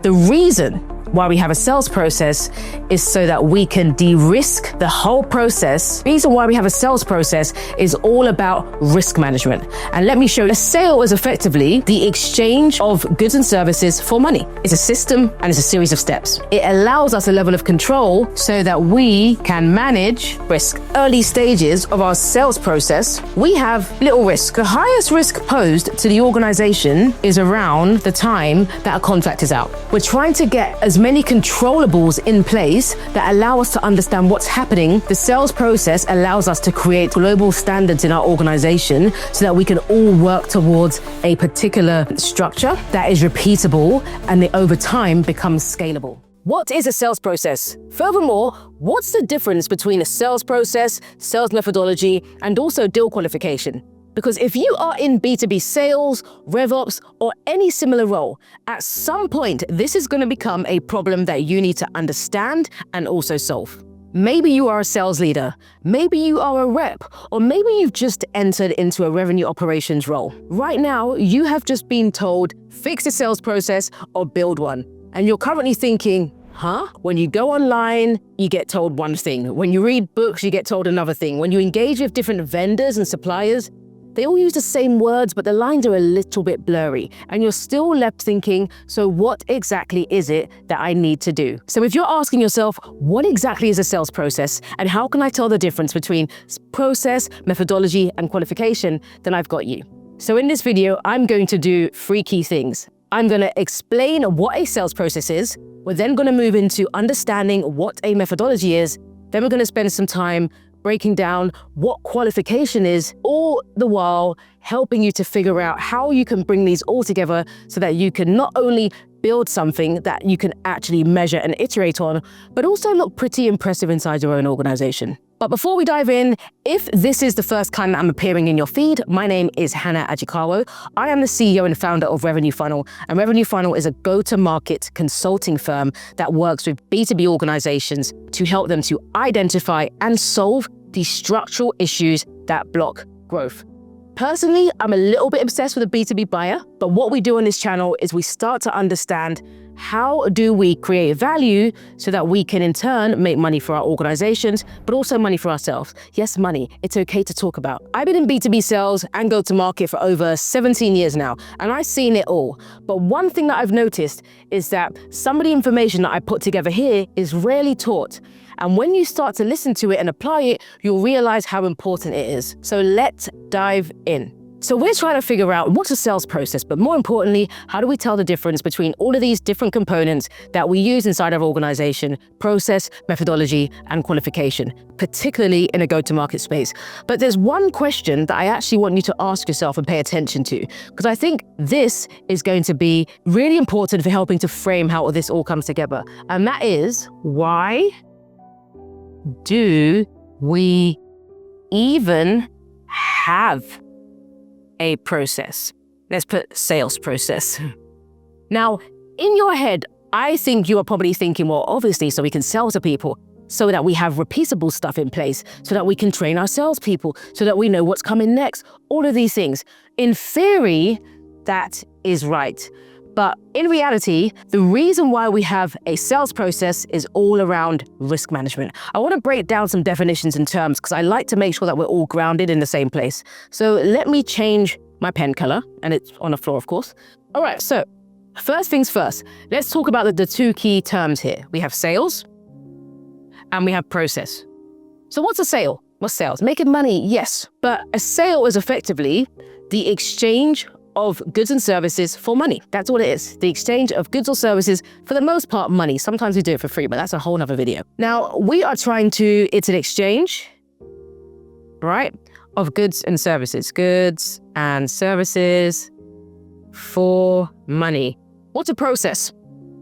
The reason why we have a sales process is so that we can de-risk the whole process. The reason why we have a sales process is all about risk management. And let me show you, a sale is effectively the exchange of goods and services for money. It's a system and it's a series of steps. It allows us a level of control so that we can manage risk. Early stages of our sales process, we have little risk. The highest risk posed to the organization is around the time that a contract is out. We're trying to get as many controllables in place that allow us to understand what's happening. The sales process allows us to create global standards in our organization so that we can all work towards a particular structure that is repeatable and that over time becomes scalable. What is a sales process? Furthermore, what's the difference between a sales process, sales methodology, and also deal qualification? Because if you are in B2B sales, RevOps, or any similar role, at some point, this is going to become a problem that you need to understand and also solve. Maybe you are a sales leader, maybe you are a rep, or maybe you've just entered into a revenue operations role. Right now, you have just been told, fix the sales process or build one. And you're currently thinking, when you go online, you get told one thing. When you read books, you get told another thing. When you engage with different vendors and suppliers, they all use the same words, but the lines are a little bit blurry. And you're still left thinking, so what exactly is it that I need to do? So if you're asking yourself, what exactly is a sales process? And how can I tell the difference between process, methodology, and qualification? Then I've got you. So in this video, I'm going to do 3 key things. I'm going to explain what a sales process is. We're then going to move into understanding what a methodology is. Then we're going to spend some time breaking down what qualification is, all the while helping you to figure out how you can bring these all together so that you can not only build something that you can actually measure and iterate on, but also look pretty impressive inside your own organization. But before we dive in, if this is the first time that I'm appearing in your feed, my name is Hannah Ajikawo. I am the CEO and founder of Revenue Funnel, and Revenue Funnel is a go-to-market consulting firm that works with B2B organizations to help them to identify and solve the structural issues that block growth. Personally, I'm a little bit obsessed with a B2B buyer, but what we do on this channel is we start to understand how do we create value so that we can in turn make money for our organizations, but also money for ourselves. Yes, money, it's okay to talk about. I've been in B2B sales and go-to-market for over 17 years now, and I've seen it all. But one thing that I've noticed is that some of the information that I put together here is rarely taught. And when you start to listen to it and apply it, you'll realize how important it is. So let's dive in. So we're trying to figure out what's a sales process, but more importantly, how do we tell the difference between all of these different components that we use inside our organization: process, methodology, and qualification, particularly in a go-to-market space. But there's one question that I actually want you to ask yourself and pay attention to, because I think this is going to be really important for helping to frame how this all comes together. And that is, why do we even have a process? Let's put sales process. Now, in your head, I think you are probably thinking, well, obviously, so we can sell to people, so that we have repeatable stuff in place, so that we can train our salespeople, so that we know what's coming next, all of these things. In theory, that is right. But in reality, the reason why we have a sales process is all around risk management. I want to break down some definitions and terms because I like to make sure that we're all grounded in the same place. So let me change my pen color, and it's on the floor, of course. All right, so first things first, let's talk about the 2 key terms here. We have sales and we have process. So what's a sale? What's sales? Making money, yes. But a sale is effectively the exchange of goods and services for money. That's what it is. The exchange of goods or services, for the most part, money. Sometimes we do it for free, but that's a whole nother video. Now, it's an exchange, right, of goods and services for money. What's a process?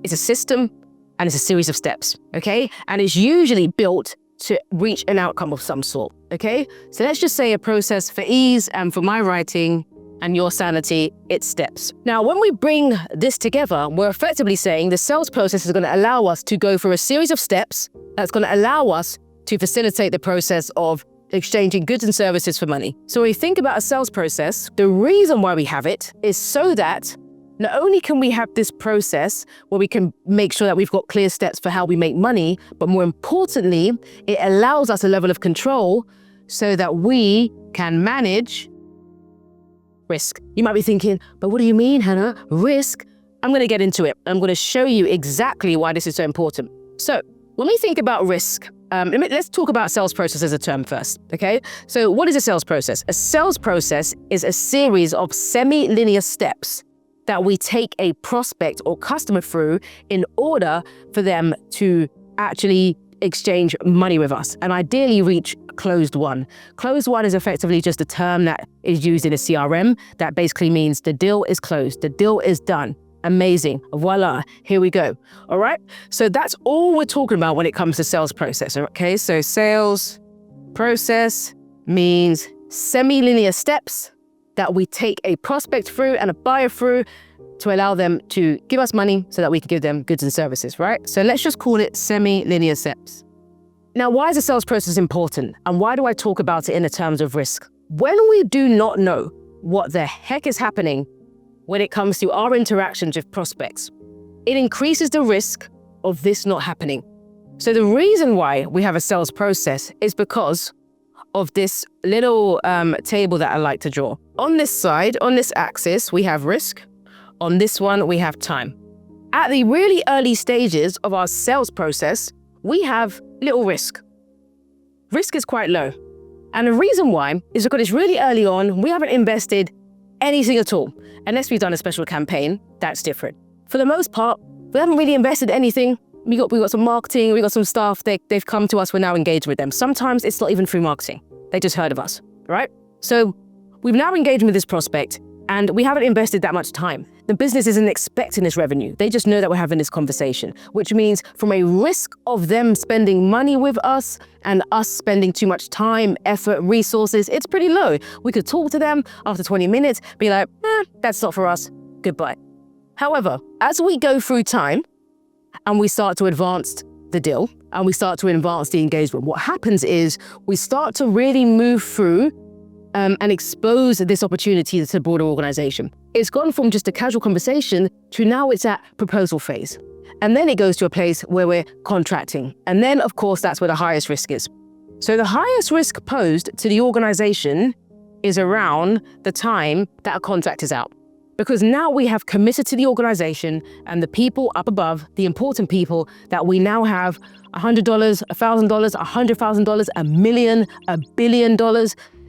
It's a system and it's a series of steps, okay? And it's usually built to reach an outcome of some sort, okay? So let's just say a process for ease and for my writing and your sanity, it's steps. Now, when we bring this together, we're effectively saying the sales process is going to allow us to go through a series of steps that's going to allow us to facilitate the process of exchanging goods and services for money. So when we think about a sales process, the reason why we have it is so that not only can we have this process where we can make sure that we've got clear steps for how we make money, but more importantly, it allows us a level of control so that we can manage risk. You might be thinking, but what do you mean, Hannah? Risk? I'm going to get into it. I'm going to show you exactly why this is so important. So when we think about risk, let's talk about sales process as a term first, okay? So what is a sales process? A sales process is a series of semi-linear steps that we take a prospect or customer through in order for them to actually exchange money with us and ideally reach closed won. Closed won is effectively just a term that is used in a CRM that basically means the deal is closed, the deal is done. Amazing. Voila. Here we go. All right. So that's all we're talking about when it comes to sales process. Okay. So sales process means semi-linear steps that we take a prospect through and a buyer through to allow them to give us money so that we can give them goods and services, right? So let's just call it semi-linear steps. Now, why is the sales process important? And why do I talk about it in the terms of risk? When we do not know what the heck is happening when it comes to our interactions with prospects, it increases the risk of this not happening. So the reason why we have a sales process is because of this little table that I like to draw. On this side, on this axis, we have risk. On this one, we have time. At the really early stages of our sales process, we have little risk. Risk is quite low. And the reason why is because it's really early on, we haven't invested anything at all. Unless we've done a special campaign, that's different. For the most part, we haven't really invested anything. We got some marketing, we got some staff, they've come to us, we're now engaged with them. Sometimes it's not even through marketing. They just heard of us, right? So we've now engaged with this prospect and we haven't invested that much time. The business isn't expecting this revenue. They just know that we're having this conversation, which means from a risk of them spending money with us and us spending too much time, effort, resources, it's pretty low. We could talk to them after 20 minutes, be like, that's not for us, goodbye. However, as we go through time and we start to advance the deal and we start to advance the engagement, what happens is we start to really move through and expose this opportunity to the broader organization. It's gone from just a casual conversation to now it's at proposal phase. And then it goes to a place where we're contracting. And then, of course, that's where the highest risk is. So the highest risk posed to the organization is around the time that a contract is out. Because now we have committed to the organization and the people up above, the important people, that we now have $100, $1,000, $100,000, $1 million, $1 billion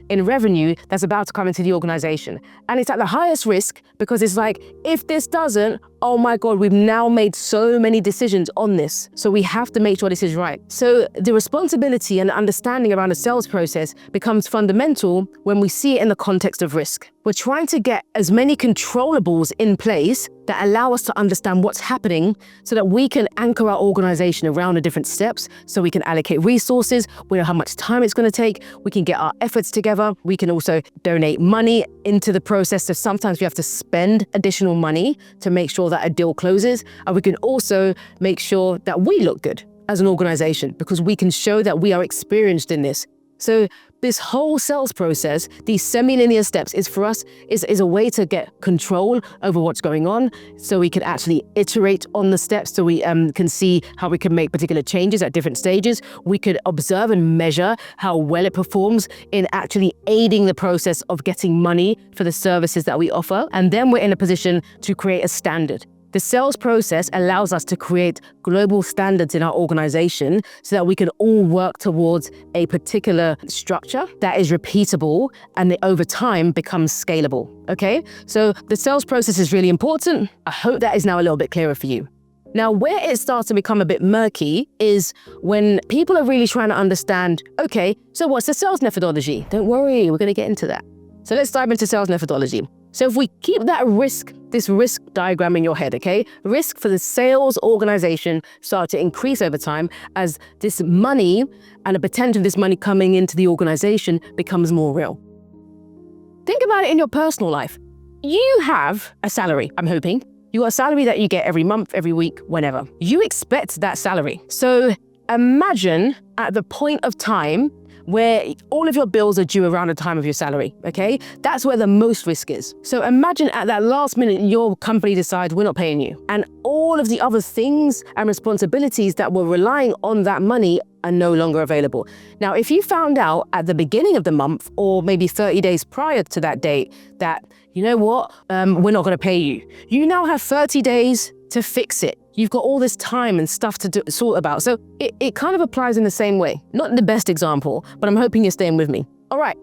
in revenue that's about to come into the organization. And it's at the highest risk because it's like, if this doesn't, oh my God, we've now made so many decisions on this. So we have to make sure this is right. So the responsibility and understanding around the sales process becomes fundamental when we see it in the context of risk. We're trying to get as many controllables in place that allow us to understand what's happening so that we can anchor our organization around the different steps so we can allocate resources, we know how much time it's going to take, we can get our efforts together, we can also donate money into the process. So sometimes we have to spend additional money to make sure that a deal closes, and we can also make sure that we look good as an organization because we can show that we are experienced in this. So this whole sales process, these semi-linear steps is for us, is a way to get control over what's going on so we can actually iterate on the steps so we can see how we can make particular changes at different stages. We could observe and measure how well it performs in actually aiding the process of getting money for the services that we offer. And then we're in a position to create a standard. The sales process allows us to create global standards in our organization so that we can all work towards a particular structure that is repeatable and that over time becomes scalable, okay? So the sales process is really important. I hope that is now a little bit clearer for you. Now, where it starts to become a bit murky is when people are really trying to understand, okay, so what's the sales methodology? Don't worry, we're going to get into that. So let's dive into sales methodology. So if we keep that this risk diagram in your head, okay? Risk for the sales organization start to increase over time as this money and the potential of this money coming into the organization becomes more real. Think about it in your personal life. You have a salary, I'm hoping. You got a salary that you get every month, every week, whenever. You expect that salary. So imagine at the point of time where all of your bills are due around the time of your salary, okay? That's where the most risk is. So imagine at that last minute, your company decides we're not paying you. And all of the other things and responsibilities that were relying on that money are no longer available. Now, if you found out at the beginning of the month or maybe 30 days prior to that date that, you know what, we're not gonna pay you, you now have 30 days to fix it. You've got all this time and stuff to sort about. So it kind of applies in the same way. Not the best example, but I'm hoping you're staying with me. All right,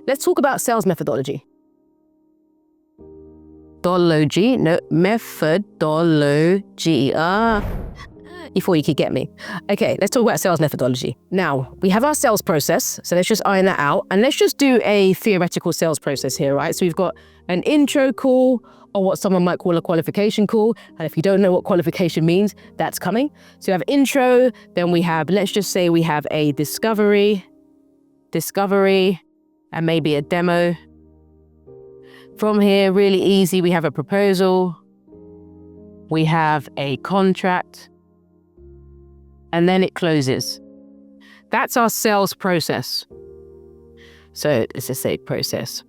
let's talk about sales methodology. Methodology. You thought you could get me. Okay, let's talk about sales methodology. Now, we have our sales process, so let's just iron that out. And let's just do a theoretical sales process here, right? So we've got an intro call, or what someone might call a qualification call. And if you don't know what qualification means, that's coming. So you have intro, then we have, let's just say we have a discovery, and maybe a demo. From here, really easy, we have a proposal, we have a contract, and then it closes. That's our sales process. So let's just say process.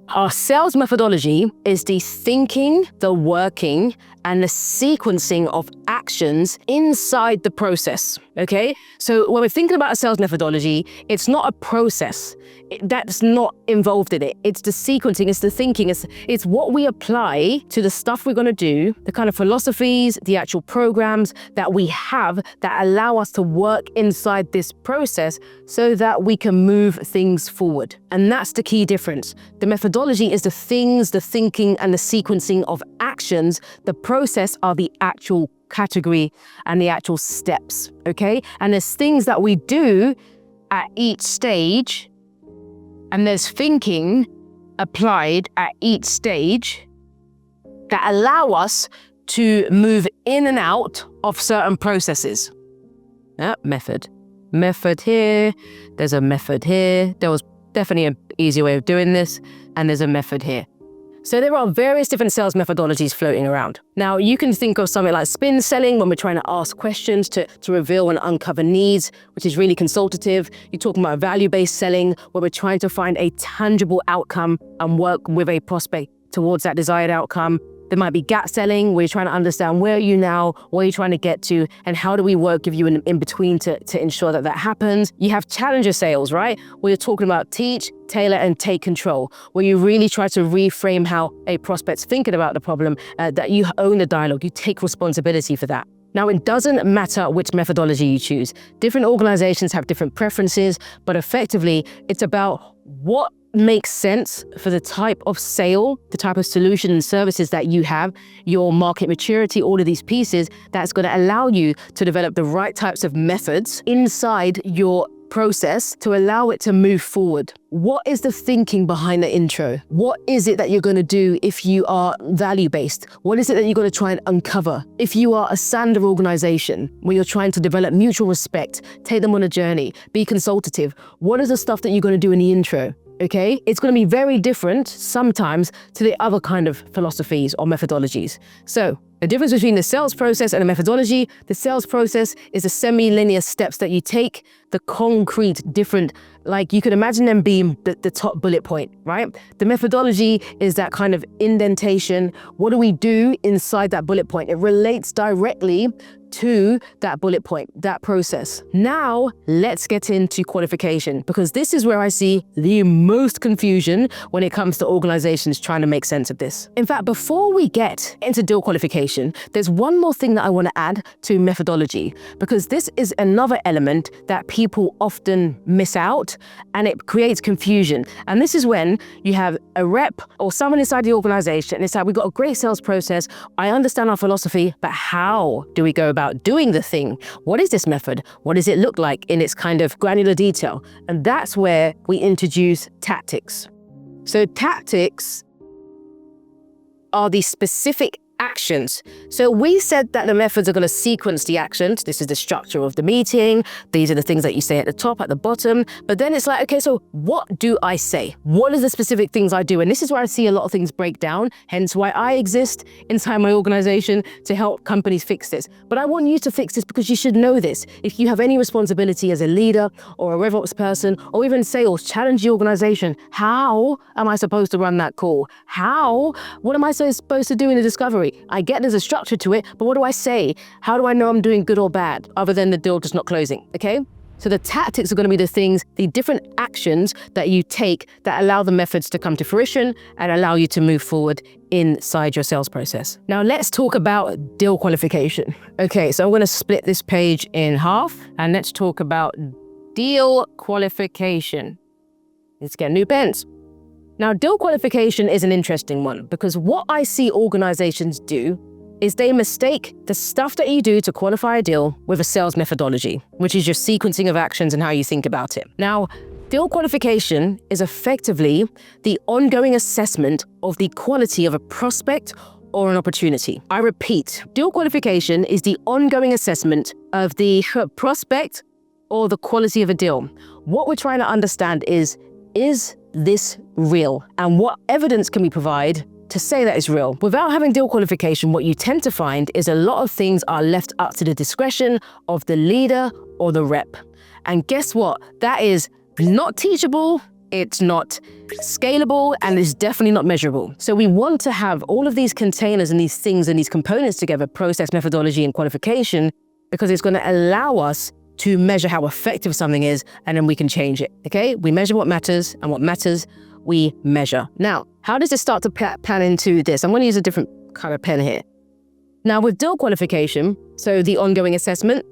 Our sales methodology is the thinking, the working, and the sequencing of actions inside the process, okay? So when we're thinking about a sales methodology, it's not a process. That's not involved in it. It's the sequencing, it's the thinking, it's what we apply to the stuff we're gonna do, the kind of philosophies, the actual programs that we have that allow us to work inside this process so that we can move things forward. And that's the key difference. The methodology is the things, the thinking, and the sequencing of actions. The process are the actual category and the actual steps, okay? And there's things that we do at each stage, and there's thinking applied at each stage that allow us to move in and out of certain processes. Method here, there's a method here. There was definitely an easier way of doing this, and there's a method here. So there are various different sales methodologies floating around. Now, you can think of something like spin selling when we're trying to ask questions to reveal and uncover needs, which is really consultative. You're talking about value-based selling where we're trying to find a tangible outcome and work with a prospect towards that desired outcome. There might be gap selling where you're trying to understand where are you now, where are you trying to get to, and how do we work with you in between to ensure that happens. You have challenger sales, right? Where you're talking about teach, tailor, and take control, where you really try to reframe how a prospect's thinking about the problem, that you own the dialogue, you take responsibility for that. Now, it doesn't matter which methodology you choose. Different organizations have different preferences, but effectively, it's about what makes sense for the type of sale, the type of solution and services that you have, your market maturity, all of these pieces that's going to allow you to develop the right types of methods inside your process to allow it to move forward. What is the thinking behind the intro? What is it that you're going to do if you are value-based? What is it that you're going to try and uncover? If you are a Sander organization where you're trying to develop mutual respect, take them on a journey, be consultative, what is the stuff that you're going to do in the intro? Okay, it's going to be very different sometimes to the other kind of philosophies or methodologies. So the difference between the sales process and the methodology, the sales process is the semi-linear steps that you take, the concrete different, like you could imagine them being the top bullet point, right? The methodology is that kind of indentation. What do we do inside that bullet point? It relates directly to that bullet point, that process. Now, let's get into qualification, because this is where I see the most confusion when it comes to organizations trying to make sense of this. In fact, before we get into deal qualification, there's one more thing that I want to add to methodology, because this is another element that people often miss out and it creates confusion. And this is when you have a rep or someone inside the organization and it's like, we've got a great sales process. I understand our philosophy, but how do we go about doing the thing? What is this method? What does it look like in its kind of granular detail? And that's where we introduce tactics. So tactics are the specific actions. So we said that the methods are going to sequence the actions. This is the structure of the meeting. These are the things that you say at the top, at the bottom. But then it's like, okay, so what do I say? What are the specific things I do? And this is where I see a lot of things break down, hence why I exist inside my organization to help companies fix this. But I want you to fix this because you should know this. If you have any responsibility as a leader or a RevOps person or even sales, challenge the organization. How am I supposed to run that call? What am I supposed to do in the discovery? I get there's a structure to it, but what do I say? How do I know I'm doing good or bad other than the deal just not closing, okay? So the tactics are going to be the things, the different actions that you take that allow the methods to come to fruition and allow you to move forward inside your sales process. Now let's talk about deal qualification. Okay, so I'm going to split this page in half and let's talk about deal qualification. Let's get new pens. Now, deal qualification is an interesting one because what I see organizations do is they mistake the stuff that you do to qualify a deal with a sales methodology, which is your sequencing of actions and how you think about it. Now, deal qualification is effectively the ongoing assessment of the quality of a prospect or an opportunity. I repeat, deal qualification is the ongoing assessment of the prospect or the quality of a deal. What we're trying to understand is this real? And what evidence can we provide to say that it's real? Without having deal qualification, what you tend to find is a lot of things are left up to the discretion of the leader or the rep. And guess what? That is not teachable, it's not scalable, and it's definitely not measurable. So we want to have all of these containers and these things and these components together, process, methodology, and qualification, because it's going to allow us to measure how effective something is, and then we can change it, okay? We measure what matters, and what matters, we measure. Now, how does this start to pan into this? I'm going to use a different kind of pen here. Now, with deal qualification, so the ongoing assessment,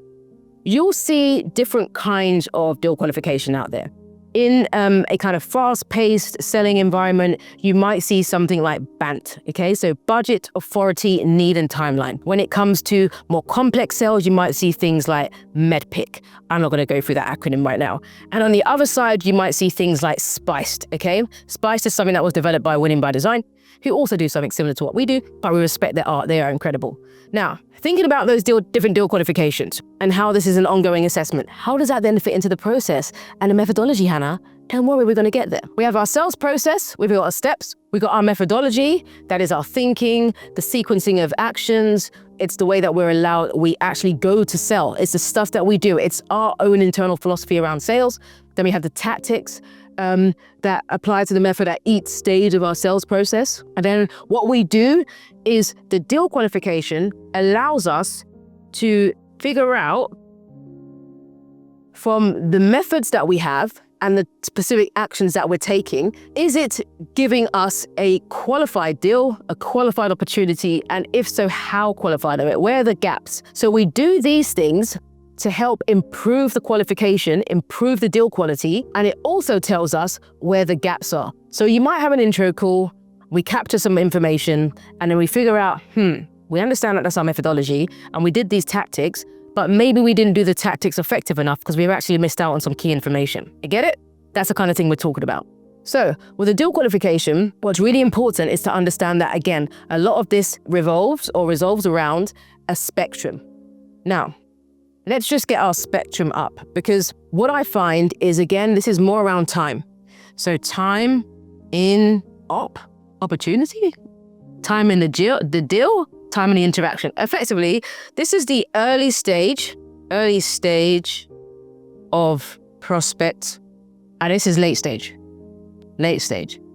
you'll see different kinds of deal qualification out there. In a kind of fast-paced selling environment, you might see something like BANT, okay? So budget, authority, need, and timeline. When it comes to more complex sales, you might see things like MEDDPICC. I'm not gonna go through that acronym right now. And on the other side, you might see things like SPICED, okay? SPICED is something that was developed by Winning by Design, who also do something similar to what we do, but we respect their art, they are incredible. Now, thinking about those different deal qualifications and how this is an ongoing assessment, how does that then fit into the process and the methodology, Hannah? Don't worry, we're gonna get there. We have our sales process, we've got our steps, we've got our methodology, that is our thinking, the sequencing of actions, it's the way that we actually go to sell. It's the stuff that we do. It's our own internal philosophy around sales. Then we have the tactics, that apply to the method at each stage of our sales process. And then what we do is the deal qualification allows us to figure out from the methods that we have and the specific actions that we're taking, is it giving us a qualified deal, a qualified opportunity? And if so, how qualified are it? Where are the gaps? So we do these things to help improve the qualification, improve the deal quality, and it also tells us where the gaps are. So you might have an intro call, we capture some information, and then we figure out, we understand that that's our methodology, and we did these tactics, but maybe we didn't do the tactics effective enough because we've actually missed out on some key information. You get it? That's the kind of thing we're talking about. So with a deal qualification, what's really important is to understand that, again, a lot of this revolves around a spectrum. Now, let's just get our spectrum up, because what I find is, again, this is more around time. So time in opportunity, time in the deal, time in the interaction. Effectively, this is the early stage of prospect, and this is late stage.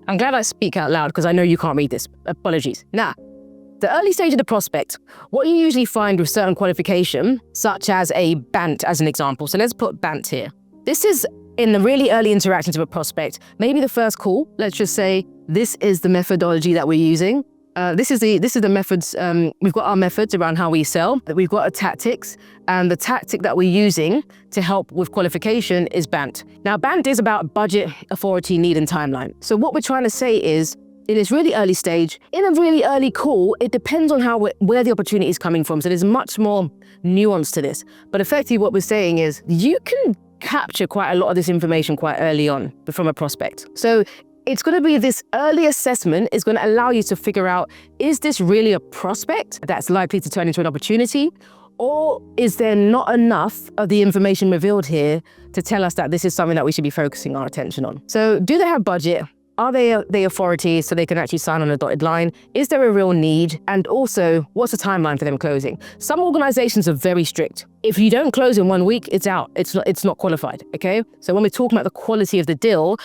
I'm glad I speak out loud because I know you can't read this. Apologies. Now, the early stage of the prospect, what you usually find with certain qualification, such as a BANT as an example. So let's put BANT here. This is in the really early interactions with a prospect. Maybe the first call, let's just say, this is the methodology that we're using. This is the methods, we've got our methods around how we sell, we've got a tactics, and the tactic that we're using to help with qualification is BANT. Now, BANT is about budget, authority, need, and timeline. So what we're trying to say is, in this really early stage, in a really early call, it depends on where the opportunity is coming from. So there's much more nuance to this. But effectively what we're saying is you can capture quite a lot of this information quite early on from a prospect. So it's going to be this early assessment is going to allow you to figure out, is this really a prospect that's likely to turn into an opportunity? Or is there not enough of the information revealed here to tell us that this is something that we should be focusing our attention on? So do they have budget? Are they the authority so they can actually sign on a dotted line? Is there a real need? And also, what's the timeline for them closing? Some organizations are very strict. If you don't close in 1 week, it's out. It's not qualified, okay? So when we're talking about the quality of the deal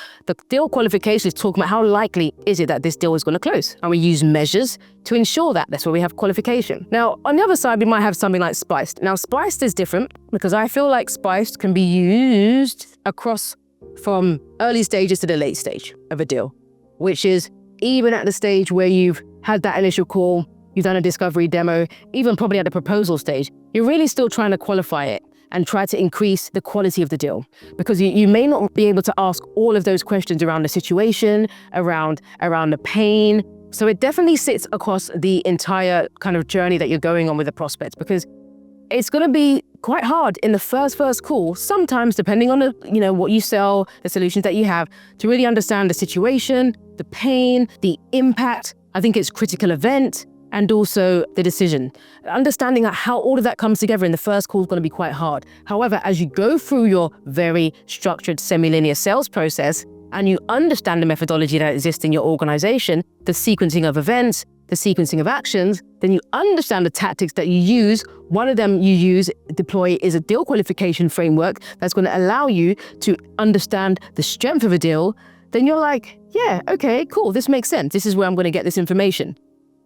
qualification is talking about how likely is it that this deal is going to close? And we use measures to ensure that. That's where we have qualification. Now, on the other side, we might have something like spiced. Now, spiced is different because I feel like spiced can be used across from early stages to the late stage of a deal, which is even at the stage where you've had that initial call, you've done a discovery demo, even probably at the proposal stage, you're really still trying to qualify it and try to increase the quality of the deal, because you may not be able to ask all of those questions around the situation, around the pain. So it definitely sits across the entire kind of journey that you're going on with the prospect, because it's going to be quite hard in the first call, sometimes depending on what you sell, the solutions that you have, to really understand the situation, the pain, the impact. I think it's critical event, and also the decision. Understanding how all of that comes together in the first call is going to be quite hard. However, as you go through your very structured semi-linear sales process and you understand the methodology that exists in your organization, the sequencing of events, the sequencing of actions, then you understand the tactics that you use. One of them you deploy is a deal qualification framework that's going to allow you to understand the strength of a deal. Then you're like, yeah, okay, cool, this makes sense. This is where I'm going to get this information.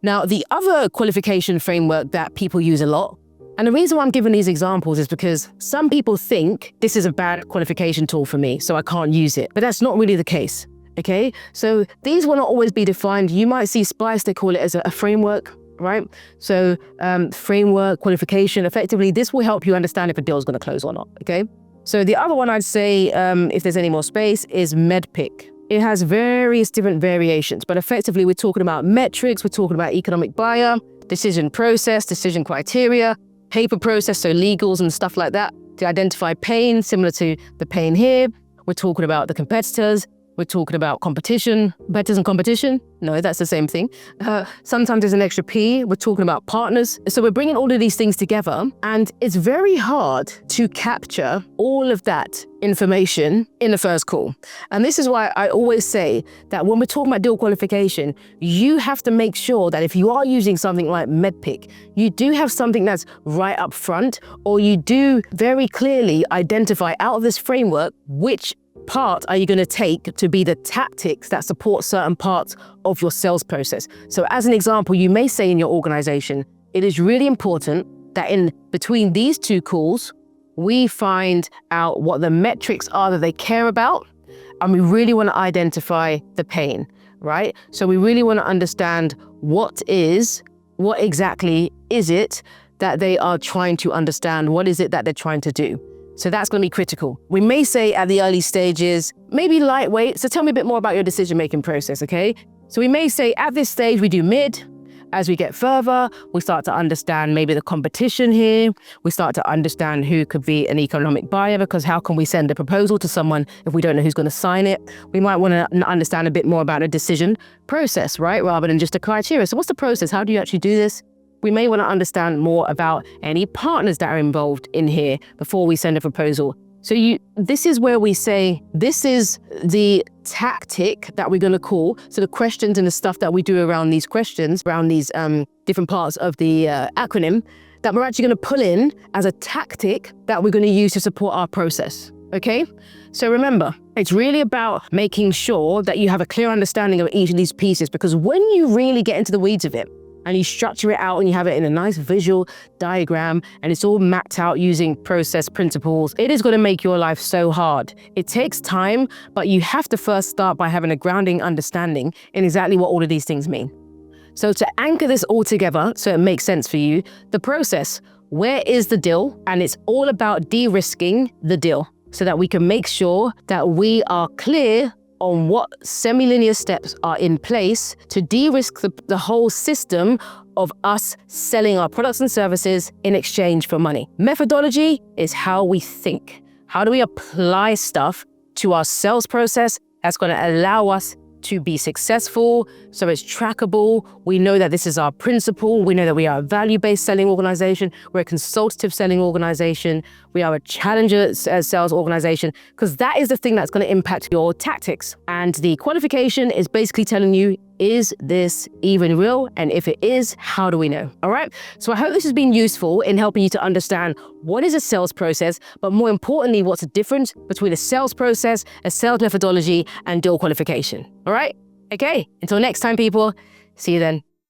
Now, the other qualification framework that people use a lot, and the reason why I'm giving these examples is because some people think this is a bad qualification tool for me, so I can't use it. But that's not really the case. Okay, so these will not always be defined. You might see SPICE, they call it as a framework, right? So framework, qualification, effectively, this will help you understand if a deal is going to close or not, okay? So the other one I'd say, if there's any more space, is MEDDPICC. It has various different variations, but effectively we're talking about metrics, we're talking about economic buyer, decision process, decision criteria, paper process, so legals and stuff like that, to identify pain, similar to the pain here. We're talking about the competitors. We're talking about competition, betters and competition. No, that's the same thing. Sometimes there's an extra P. We're talking about partners. So we're bringing all of these things together, and it's very hard to capture all of that information in the first call. And this is why I always say that when we're talking about deal qualification, you have to make sure that if you are using something like MEDDPICC, you do have something that's right up front, or you do very clearly identify out of this framework which part are you going to take to be the tactics that support certain parts of your sales process. So as an example, you may say in your organization, it is really important that in between these two calls, we find out what the metrics are that they care about, and we really want to identify the pain, right? So we really want to understand what exactly is it that they are trying to understand, what is it that they're trying to do. So that's going to be critical. We may say at the early stages, maybe lightweight. So tell me a bit more about your decision-making process, okay? So we may say at this stage, we do mid. As we get further, we start to understand maybe the competition here. We start to understand who could be an economic buyer, because how can we send a proposal to someone if we don't know who's going to sign it? We might want to understand a bit more about a decision process, right? Rather than just a criteria. So what's the process? How do you actually do this? We may want to understand more about any partners that are involved in here before we send a proposal. So this is where we say, this is the tactic that we're going to call. So the questions and the stuff that we do around these questions, around these different parts of the acronym, that we're actually going to pull in as a tactic that we're going to use to support our process. Okay? So remember, it's really about making sure that you have a clear understanding of each of these pieces, because when you really get into the weeds of it, and you structure it out and you have it in a nice visual diagram and it's all mapped out using process principles, it is going to make your life so hard. It takes time, but you have to first start by having a grounding understanding in exactly what all of these things mean. So to anchor this all together so it makes sense for you, the process, where is the deal? And it's all about de-risking the deal so that we can make sure that we are clear on what semi-linear steps are in place to de-risk the whole system of us selling our products and services in exchange for money. Methodology is how we think. How do we apply stuff to our sales process that's going to allow us to be successful, so it's trackable. We know that this is our principle. We know that we are a value-based selling organization. We're a consultative selling organization. We are a challenger sales organization, because that is the thing that's going to impact your tactics. And the qualification is basically telling you, is this even real? And if it is, how do we know? All right. So I hope this has been useful in helping you to understand what is a sales process, but more importantly, what's the difference between a sales process, a sales methodology, and deal qualification. All right. Okay. Until next time, people. See you then.